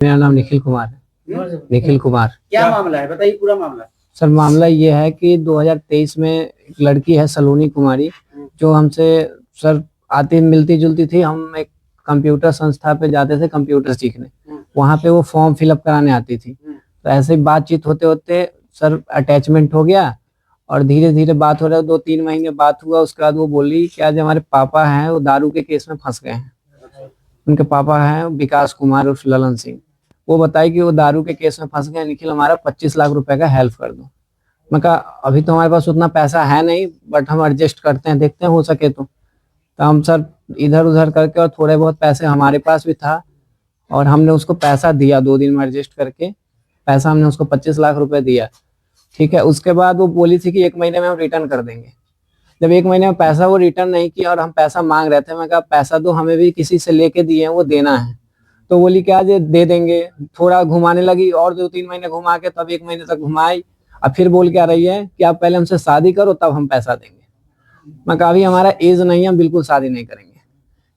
मेरा नाम निखिल कुमार है। निखिल कुमार। क्या मामला है, बताइए पूरा मामला। सर मामला ये है कि 2023 में एक लड़की है सलोनी कुमारी, जो हमसे सर आती मिलती जुलती थी। हम एक कंप्यूटर संस्था पे जाते थे कंप्यूटर सीखने, वहाँ पे वो फॉर्म फिलअप कराने आती थी। तो ऐसे ही बातचीत होते होते सर अटैचमेंट हो गया और धीरे धीरे बात हो रहा है। 2-3 महीने बात हुआ, उसके बाद वो बोली कि आज हमारे पापा हैं वो दारू के केस में फंस गए हैं। उनके पापा हैं विकास कुमार उर्फ ललन सिंह। वो बताई कि वो दारू के केस में फंस गए, निखिल हमारा 25 लाख रुपए का हेल्प कर दो। मैं कहा अभी तो हमारे पास उतना पैसा है नहीं, बट हम एडजस्ट करते हैं, देखते हैं हो सके तो हम सर इधर उधर करके, और थोड़े बहुत पैसे हमारे पास भी था और हमने उसको पैसा दिया 2 दिन में एडजस्ट करके। पैसा हमने उसको 25 लाख रुपए दिया, ठीक है। उसके बाद वो बोली थी कि 1 महीने में हम रिटर्न कर देंगे। जब 1 महीने में पैसा वो रिटर्न नहीं किया और हम पैसा मांग रहे थे, मैं कहा पैसा तो हमें भी किसी से लेके दिए हैं, वो देना है। तो बोली क्या दे देंगे। थोड़ा घुमाने लगी और 2-3 महीने घुमा के तब 1 महीने तक घुमाई। अब फिर बोल के आ रही है कि आप पहले हमसे शादी करो तब हम पैसा देंगे। मैं कहा अभी हमारा एज नहीं है, हम बिल्कुल शादी नहीं करेंगे,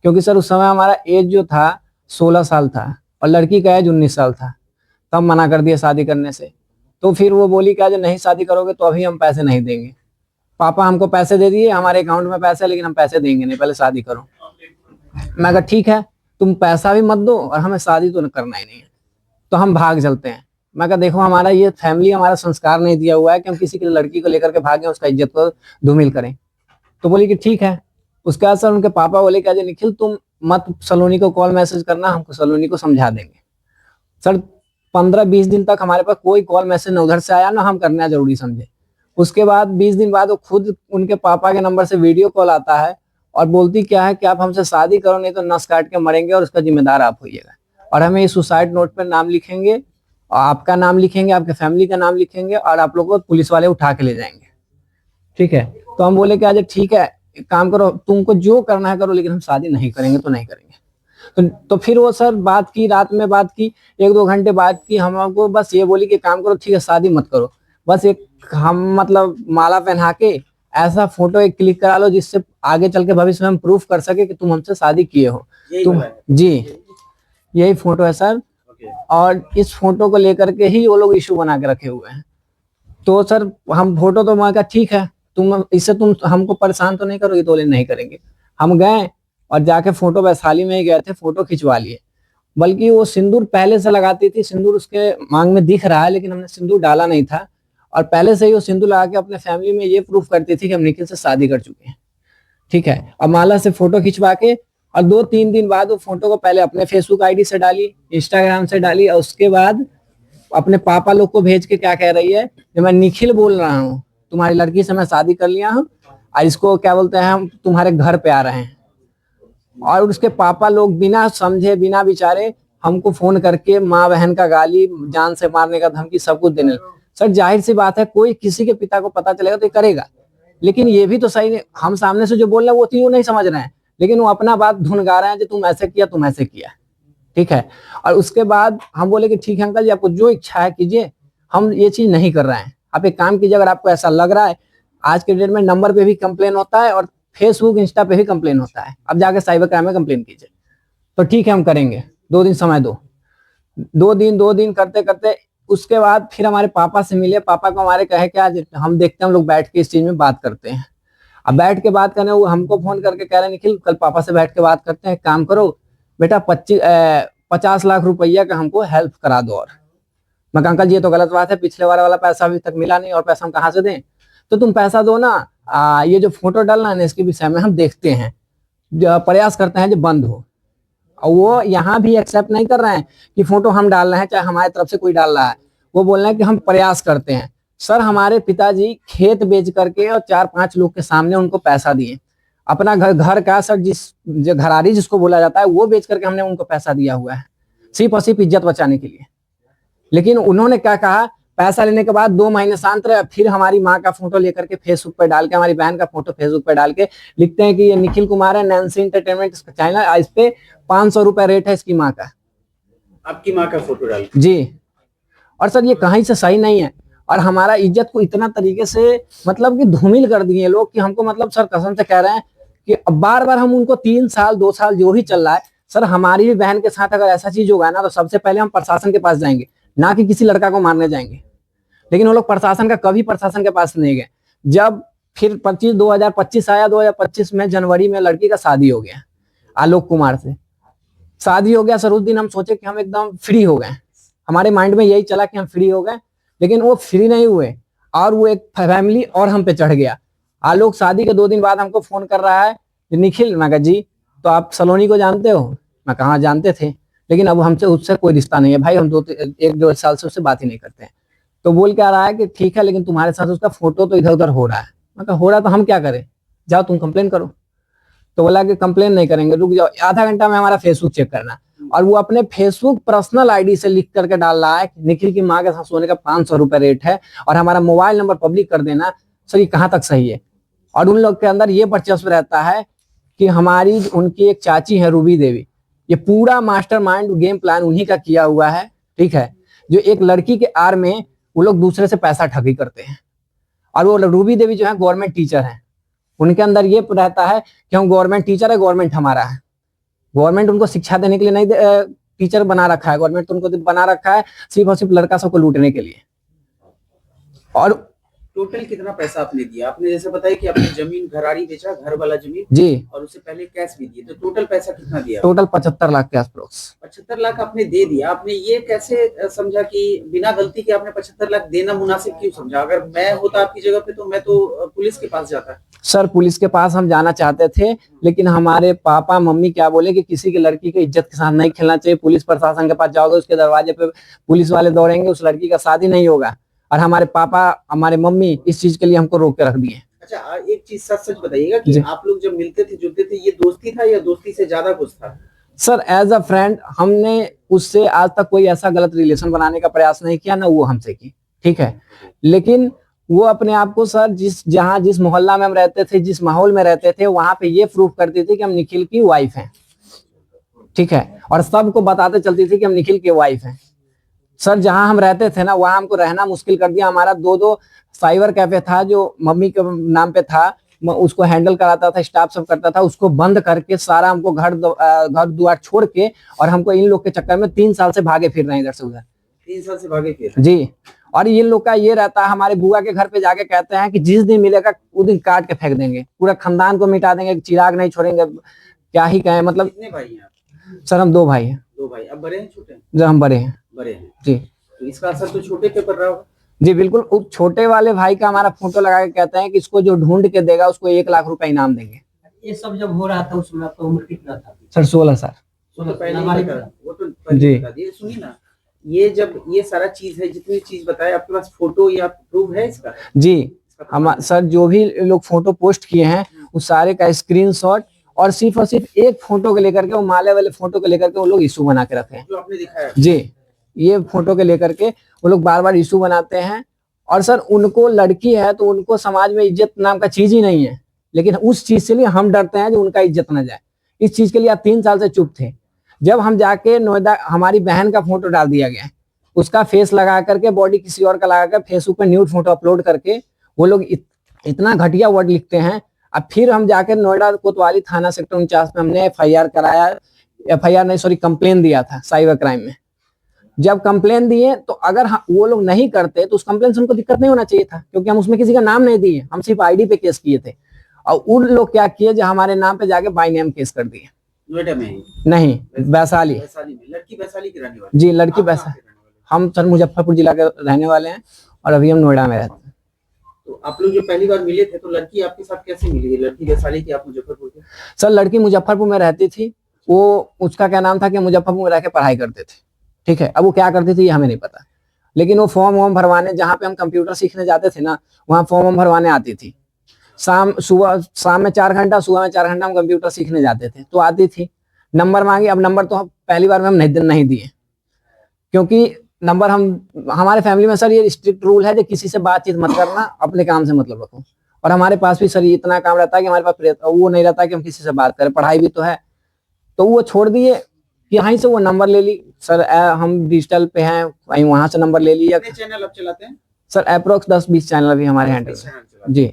क्योंकि सर उस समय हमारा एज जो था 16 साल था और लड़की का एज 19 साल था। तब मना कर दिया शादी करने से। तो फिर वो बोली कि आज नहीं शादी करोगे तो अभी हम पैसे नहीं देंगे। पापा हमको पैसे दे दिए, हमारे अकाउंट में पैसे, लेकिन हम पैसे देंगे नहीं, पहले शादी करो। मैं कहा ठीक है, तुम पैसा भी मत दो और हमें शादी तो करना ही नहीं है, तो हम भाग चलते हैं। मैं कहा देखो हमारा ये फैमिली हमारा संस्कार नहीं दिया हुआ है कि हम किसी की लड़की को लेकर के भागें, उसका इज्जत को धूमिल करें। तो बोली कि ठीक है। उसके बाद सर उनके पापा बोले कि निखिल तुम मत सलोनी को कॉल मैसेज करना, हमको सलोनी को समझा देंगे। सर 15-20 दिन तक हमारे पास कोई कॉल मैसेज न उधर से आया, ना हम करना जरूरी समझे। उसके बाद 20 दिन बाद वो खुद उनके पापा के नंबर से वीडियो कॉल आता है और बोलती क्या है कि आप हमसे शादी करो नहीं तो नस काट के मरेंगे और उसका जिम्मेदार आप होइएगा। और हमें ये सुसाइड नोट पर नाम लिखेंगे और आपका नाम लिखेंगे, आपके फैमिली का नाम लिखेंगे और आप लोगों को पुलिस वाले उठा के ले जाएंगे, ठीक है। तो हम बोले कि आज ठीक है, एक काम करो, तुमको जो करना है करो, लेकिन हम शादी नहीं करेंगे तो नहीं करेंगे। तो फिर वो सर बात की, रात में बात की, 1-2 घंटे बात की। हम आपको बस ये बोली कि काम करो, ठीक है शादी मत करो, बस एक हम मतलब माला पहना के ऐसा फोटो एक क्लिक करा लो जिससे आगे चल के भविष्य में हम प्रूफ कर सके कि तुम हमसे शादी किए हो। तुम जी यही फोटो है सर। और इस फोटो को लेकर के ही वो लोग इशू बना के रखे हुए हैं। तो सर हम फोटो तो वहां का ठीक है, तुम इससे तुम हमको परेशान तो नहीं करोगे, तो नहीं करेंगे। हम गए और जाके फोटो वैशाली में ही गए थे, फोटो खिंचवा लिए। बल्कि वो सिंदूर पहले से लगाती थी, सिंदूर उसके मांग में दिख रहा है, लेकिन हमने सिंदूर डाला नहीं था। और पहले से ही वो सिंदूर लगा के अपने फैमिली में ये प्रूफ करती थी कि हम निखिल से शादी कर चुके हैं, ठीक है। और माला से फोटो खिंचवा के और 2-3 दिन बाद वो फोटो को पहले अपने फेसबुक आईडी से डाली, इंस्टाग्राम से डाली, और उसके बाद अपने पापा लोग को भेज के क्या कह रही है कि मैं निखिल बोल रहा हूँ, तुम्हारी लड़की से मैं शादी कर लिया हूँ और इसको क्या बोलते हैं हम तुम्हारे घर पे आ रहे हैं। और उसके पापा लोग बिना समझे बिना विचारे हमको फोन करके माँ बहन का गाली, जान से मारने का धमकी, सब कुछ देने। सर जाहिर सी बात है, कोई किसी के पिता को पता चलेगा तो ये करेगा, लेकिन ये भी तो सही नहीं, हम सामने से जो बोल रहे हैं वो तो नहीं समझ रहे हैं, लेकिन वो अपना बात धुन गा रहे हैं कि तुम ऐसे किया तुम ऐसे किया, ठीक है। और उसके बाद हम बोले कि ठीक है अंकल जी, आपको जो इच्छा है कीजिए, हम ये चीज नहीं कर रहे हैं। आप एक काम कीजिए, अगर आपको ऐसा लग रहा है, आज के डेट में नंबर पे भी कंप्लेन होता है और फेसबुक इंस्टा पे भी कंप्लेन होता है, अब जाके साइबर क्राइम में कंप्लेन कीजिए। तो ठीक है हम करेंगे, 2 दिन समय दो। 2 दिन करते करते उसके बाद फिर हमारे पापा से मिले। पापा को हमारे कहे कि आज हम देखते हैं, हम लोग बैठ के इस चीज में बात करते हैं। अब बैठ के बात करने, वो हमको फोन करके कह रहे हैं निखिल कल पापा से बैठ के बात करते हैं, काम करो बेटा 50 लाख रुपया का हमको हेल्प करा दो। और मैं कहा अंकल जी ये तो गलत बात है, पिछले वाला पैसा अभी तक मिला नहीं और पैसा हम कहाँ से दें। तो तुम पैसा दो ना, ये जो फोटो डालना है ना इसके विषय में हम देखते हैं, प्रयास करते हैं जो बंद हो। और वो यहाँ भी एक्सेप्ट नहीं कर रहे हैं कि फोटो हम डाल रहे हैं, चाहे हमारी तरफ से कोई डाल रहा है, वो बोल रहे हैं कि हम प्रयास करते हैं। सर हमारे पिताजी खेत बेच करके और 4-5 लोग के सामने उनको पैसा दिए, अपना घर का सर जो घरारी जिसको बोला जाता है वो बेच करके हमने उनको पैसा दिया हुआ है, सिर्फ और सिर्फ इज्जत बचाने के लिए। लेकिन उन्होंने क्या कहा, पैसा लेने के बाद 2 महीने शांत रहे, फिर हमारी माँ का फोटो लेकर के फेसबुक पे डाल के, हमारी बहन का फोटो फेसबुक पे डाल के लिखते हैं कि ये निखिल कुमार है, नैन्सी एंटरटेनमेंट इसका चैनल, इस पे 500 रुपए रेट है इसकी माँ का। आपकी माँ का फोटो डाल जी। और सर ये कहीं से सही नहीं है, और हमारा इज्जत को इतना तरीके से मतलब कि धूमिल कर दिए लोग कि हमको मतलब सर कसम से कह रहे हैं कि अब बार बार हम उनको 3 साल 2 साल जो भी चल रहा है, सर हमारी भी बहन के साथ अगर ऐसा चीज होगा ना तो सबसे पहले हम प्रशासन के पास जाएंगे, ना कि किसी लड़का को मारने जाएंगे। लेकिन वो लोग कभी प्रशासन के पास नहीं गए। जब फिर 2025 आया, 2025 में जनवरी में लड़की का शादी हो गया, आलोक कुमार से शादी हो गया। सर उस दिन हम सोचे कि हम एकदम फ्री हो गए, हमारे माइंड में यही चला कि हम फ्री हो गए, लेकिन वो फ्री नहीं हुए और वो एक फैमिली और हम पे चढ़ गया। आलोक शादी के 2 दिन बाद हमको फोन कर रहा है, निखिल। मैं कहा जी, तो आप सलोनी को जानते हो? मैं कहा जानते थे, लेकिन अब हमसे उससे कोई रिश्ता नहीं है भाई, हम 1-1.5 साल से उससे बात ही नहीं करते हैं। तो बोल क्या रहा है कि ठीक है, लेकिन तुम्हारे साथ उसका फोटो तो इधर उधर हो रहा है। मैं कहा हो रहा तो हम क्या करें, जाओ तुम कंप्लेन करो। तो बोला कि कंप्लेन नहीं करेंगे, रुक जाओ आधा घंटा में हमारा फेसबुक चेक करना। और वो अपने फेसबुक पर्सनल आईडी से लिख करके डाल रहा है निखिल की माँ के साथ सोने का 500 रुपए रेट है और हमारा मोबाइल नंबर पब्लिक कर देना। सर ये कहाँ तक सही है? और उन लोग के अंदर ये वर्चस्व रहता है कि हमारी उनकी एक चाची है रूबी देवी, ये पूरा मास्टरमाइंड गेम प्लान उन्हीं का किया हुआ है, ठीक है। जो एक लड़की के आड़ में वो लोग दूसरे से पैसा ठगी करते हैं। और वो रूबी देवी जो है गवर्नमेंट टीचर है, उनके अंदर ये रहता है कि हम गवर्नमेंट टीचर है, गवर्नमेंट हमारा है। गवर्नमेंट उनको शिक्षा देने के लिए नहीं टीचर बना रखा है, गवर्नमेंट तो उनको बना रखा है सिर्फ और सिर्फ लड़का सबको लूटने के लिए। और टोटल कितना पैसा आपने दिया? आपने जैसे बताया कि आपने जमीन घराड़ी बेचा, घर वाला जमीन जी, और उससे पहले कैश भी दिए, तो टोटल पैसा कितना दिया? टोटल 75 लाख के आसपास। 75 लाख आपने दे दिया। आपने ये कैसे समझा कि बिना गलती के आपने 75 लाख देना मुनासिब क्यों समझा? अगर मैं होता आपकी जगह पे तो मैं तो पुलिस के पास जाता। सर पुलिस के पास हम जाना चाहते थे, लेकिन हमारे पापा मम्मी क्या बोले कि किसी की लड़की की इज्जत के साथ नहीं खेलना चाहिए। पुलिस प्रशासन के पास जाओगे उसके दरवाजे पे पुलिस वाले दौड़ेंगे, उस लड़की का शादी नहीं होगा। और हमारे पापा हमारे मम्मी इस चीज के लिए हमको रोक के रख दिए। अच्छा, एक चीज सच सच बताइएगा कि आप लोग जब मिलते थे जुलते थे, ये दोस्ती था या दोस्ती से ज्यादा कुछ था? सर एज अ फ्रेंड हमने उससे आज तक कोई ऐसा गलत रिलेशन बनाने का प्रयास नहीं किया, ना वो हमसे की, ठीक है। लेकिन वो अपने आप को सर जिस मोहल्ला में हम रहते थे, जिस माहौल में रहते थे, वहां पे ये प्रूफ करती थी कि हम निखिल की वाइफ हैं, ठीक है। और सबको बताते चलती थी कि हम निखिल की वाइफ हैं। सर जहां हम रहते थे ना वहां हमको रहना मुश्किल कर दिया। हमारा 2 साइबर कैफे था जो मम्मी के नाम पे था, उसको हैंडल कराता था, स्टाफ सब करता था, उसको बंद करके सारा हमको घर दुआर छोड़ के, और हमको इन लोग के चक्कर में 3 साल से भागे फिर रहे हैं इधर से उधर। 3 साल से भागे फिर? जी। और ये लोग का ये रहता है, हमारे बुआ के घर पे जाके कहते हैं कि जिस दिन मिलेगा उस दिन काट के फेंक देंगे, पूरा खानदान को मिटा देंगे, चिराग नहीं छोड़ेंगे। क्या ही कहें, मतलब। कितने भाई हैं आप? सर हम 2 भाई हैं। 2 भाई। अब बड़े हैं छोटे हैं? जो हम बड़े हैं। बड़े हैं जी। तो इसका असर तो छोटे पे पड़ रहा होगा? जी बिल्कुल। छोटे वाले भाई का हमारा फोटो लगा के कहते हैं कि इसको जो ढूंढ के देगा उसको 1 लाख रुपए इनाम देंगे। ये सब जब हो रहा था उसमें आपका उम्र कितना था? सर 16 साल। वो तो पहले ही बता, वो तो पहले बता दिए। सुनिए ना, ये जब ये सारा चीज है, जितनी चीज बताए, आपके पास फोटो या प्रूफ है इसका? जी हम सर जो भी लोग फोटो पोस्ट किए हैं उस सारे का स्क्रीनशॉट और सिर्फ एक फोटो को लेकर के, वो माले वाले फोटो को लेकर के वो लोग इशू बना के रखे हैं। जो आपने दिखाया जी, ये फोटो के लेकर के वो लोग बार बार इशू बनाते हैं। और सर उनको लड़की है तो उनको समाज में इज्जत नाम का चीज ही नहीं है, लेकिन उस चीज से लिए हम डरते हैं जो उनका इज्जत न जाए। इस चीज के लिए आप 3 साल से चुप थे। जब हम जाके नोएडा, हमारी बहन का फोटो डाल दिया गया, उसका फेस लगा करके, बॉडी किसी और का लगा कर, फेसबुक पे न्यूड फोटो अपलोड करके वो लोग इतना घटिया वर्ड लिखते हैं। अब फिर हम जाकर नोएडा कोतवाली थाना सेक्टर 49 में हमने FIR कराया, FIR नहीं सॉरी कंप्लेन दिया था साइबर क्राइम में। जब कंप्लेन दिए तो अगर वो लोग नहीं करते तो उस कंप्लेन से उनको दिक्कत नहीं होना चाहिए था, क्योंकि हम उसमें किसी का नाम नहीं दिए, हम सिर्फ आईडी पे केस किए थे। और उन लोग क्या किए, जो हमारे नाम पे जाके बाय नेम केस कर दिए। नोएडा में ही? नहीं, वैशाली। वैशाली में? लड़की वैशाली की रहने वाली? जी लड़की वैशाली। हम सर मुजफ्फरपुर जिला के रहने वाले हैं और अभी हम नोएडा में रहते हैं। तो आप लोग जो पहली बार मिले थे तो लड़की आपके साथ कैसे मिली? लड़की वैशाली की, आप मुजफ्फरपुर के? सर लड़की मुजफ्फरपुर में रहती थी, वो उसका क्या नाम था कि मुजफ्फरपुर में रह के पढ़ाई करते थे, ठीक है। अब वो क्या करती थी ये हमें नहीं पता, लेकिन वो फॉर्म वॉर्म भरवाने, जहाँ पे हम कंप्यूटर सीखने जाते थे ना, वहाँ फॉर्म वॉर्म भरवाने आती थी। शाम में 4 घंटा, सुबह में 4 घंटा हम कंप्यूटर सीखने जाते थे, तो आती थी, नंबर मांगी। अब नंबर तो पहली बार में हम नहीं दिए, क्योंकि नंबर हमारे फैमिली में सर ये स्ट्रिक्ट रूल है कि किसी से बातचीत मत करना, अपने काम से मतलब रखो। और हमारे पास भी सर इतना काम रहता है कि हमारे पास वो नहीं रहता कि हम किसी से बात करें, पढ़ाई भी तो है। तो वो छोड़ दिए, यहीं से वो नंबर ले ली। सर हम डिजिटल पे हैं, वहीं वहां से नंबर ले लिया। कितने चैनल आप चलाते हैं? सर अप्रोक्स 10-20 चैनल भी हमारे हैंडल। जी।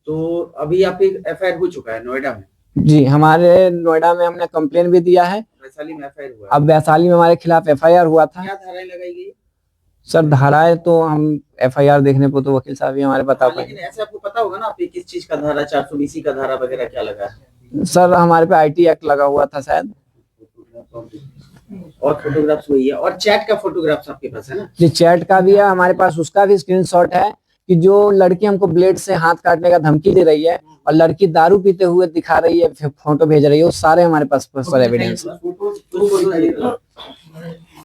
तो अभी आप FIR हो चुका है नोएडा में? जी हमारे नोएडा में हमने कंप्लेन भी दिया है वैशाली में एफआईआर हुआ है। अब वैशाली में हमारे खिलाफ एफआईआर हुआ था। क्या धाराएं लगाई गई? सर धाराएं तो हम एफआईआर देखने को तो वकील साहब ही हमारे बता हाँ, लेकिन पाएंगे। ऐसे आपको पता होगा ना आपके किस चीज का धारा 420 का धारा वगैरह क्या लगा है? सर हमारे पे आईटी एक्ट लगा हुआ था शायद। और फोटोग्राफ्स वही है, और चैट का फोटोग्राफ्स आपके पास है ना? जी चैट का भी है हमारे पास, उसका भी स्क्रीनशॉट है कि जो लड़की हमको ब्लेड से हाथ काटने का धमकी दे रही है और लड़की दारू पीते हुए दिखा रही है, फोटो भेज रही है, वो सारे हमारे पास एविडेंस है। कुछ फोटो